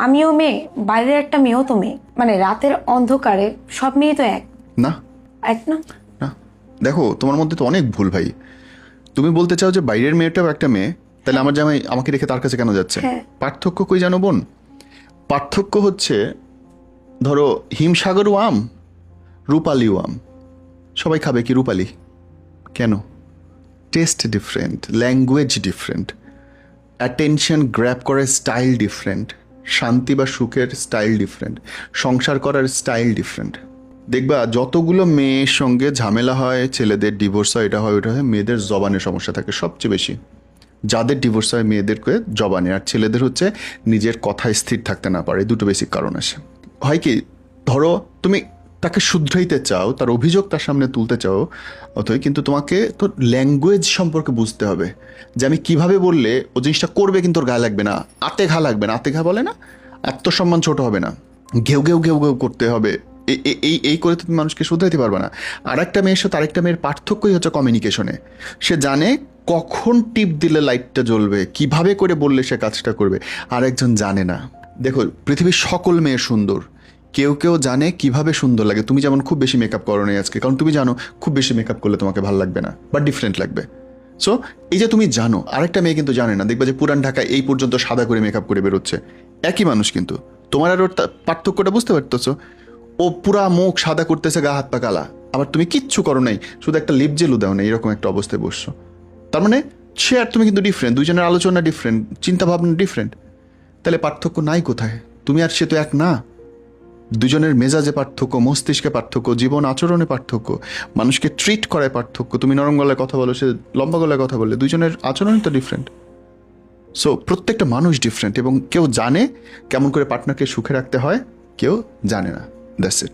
আমিও মেয়ে, বাইরের একটা মেয়েও তো মেয়ে, মানে রাতের অন্ধকারে সব মেয়ে তো এক না এক না। না, দেখো তোমার মধ্যে তো অনেক ভুল ভাই। তুমি বলতে চাও যে বাইরের মেয়েটাও একটা মেয়ে, তাহলে আমার জামাই আমাকে রেখে তার কাছে কেন যাচ্ছে? হ্যাঁ। পার্থক্য কই জানো বোন? পার্থক্য হচ্ছে, ধরো হিমসাগরও আম, রূপালিও আম। সবাই খাবে কি রূপালি? কেন? Test different, language different, attention grab করার স্টাইল ডিফারেন্ট, শান্তি বা সুখের স্টাইল ডিফারেন্ট, সংসার করার স্টাইল ডিফারেন্ট। দেখবা যতগুলো মেয়ের সঙ্গে ঝামেলা হয়, ছেলেদের ডিভোর্স হয়, এটা হয় ওটা হয়, মেয়েদের জবানের সমস্যা থাকে সবচেয়ে বেশি। যাদের ডিভোর্স হয় মেয়েদেরকে জবানে, আর ছেলেদের হচ্ছে নিজের কথায় স্থির থাকতে না পারে। দুটো বেসিক কারণ আসে। হয় কি, ধরো তুমি তাকে শুধরাইতে চাও, তার অভিযোগ তার সামনে তুলতে চাও, অথবা কিন্তু তোমাকে তো ল্যাঙ্গুয়েজ সম্পর্কে বুঝতে হবে যে আমি কিভাবে বললে ও জিনিসটা করবে কিন্তু ওর গায়ে লাগবে না, আতে ঘা লাগবে না। আতে ঘা বলে না, আত্মসম্মান ছোট হবে না, ঘেউ ঘেউ ঘেউ ঘেউ করতে হবে। এই এই করে তুমি মানুষকে শুধরাইতে পারবে না। আর একটা মেয়ের সাথে আরেকটা মেয়ের পার্থক্যই হচ্ছে কমিউনিকেশনে। সে জানে কখন টিপ দিলে লাইটটা জ্বলবে, কিভাবে করে বললে সে কাজটা করবে। আর একজন জানে না। দেখো পৃথিবীর সকল মেয়ে সুন্দর, কেউ কেউ জানে কিভাবে সুন্দর লাগে। তুমি যেমন খুব বেশি মেকআপ করো না আজকে, কারণ তুমি জানো খুব বেশি মেকআপ করলে তোমাকে ভালো লাগবে না বা ডিফারেন্ট লাগবে। সো এই যে তুমি জানো, আরেকটা মেয়ে কিন্তু জানে না। দেখবা যে পুরান ঢাকায় এই পর্যন্ত সাদা করে মেকআপ করে বেরোচ্ছে, একই মানুষ কিন্তু। তোমার আর ওর পার্থক্যটা বুঝতে পারতেছো? ও পুরা মুখ সাদা করতেছে, গা হাত পা কালা, আবার তুমি কিচ্ছু করো নাই, শুধু একটা লিপ জেলও দাও না, এরকম একটা অবস্থায় বসছো। তার মানে সে আর তুমি কিন্তু ডিফারেন্ট, দুজনের আলোচনা ডিফারেন্ট, চিন্তা ভাবনা ডিফারেন্ট। তাহলে পার্থক্য নাই কোথায়? তুমি আর সে তো এক না। দুজনের মেজাজে পার্থক্য, মস্তিষ্কে পার্থক্য, জীবন আচরণে পার্থক্য, মানুষকে ট্রিট করায় পার্থক্য। তুমি নরম গলায় কথা বলো, সে লম্বা গলায় কথা বলে, দুজনের আচরণ তো ডিফারেন্ট। সো প্রত্যেকটা মানুষ ডিফারেন্ট, এবং কেউ জানে কেমন করে পার্টনারকে সুখে রাখতে হয়, কেউ জানে না। That's it.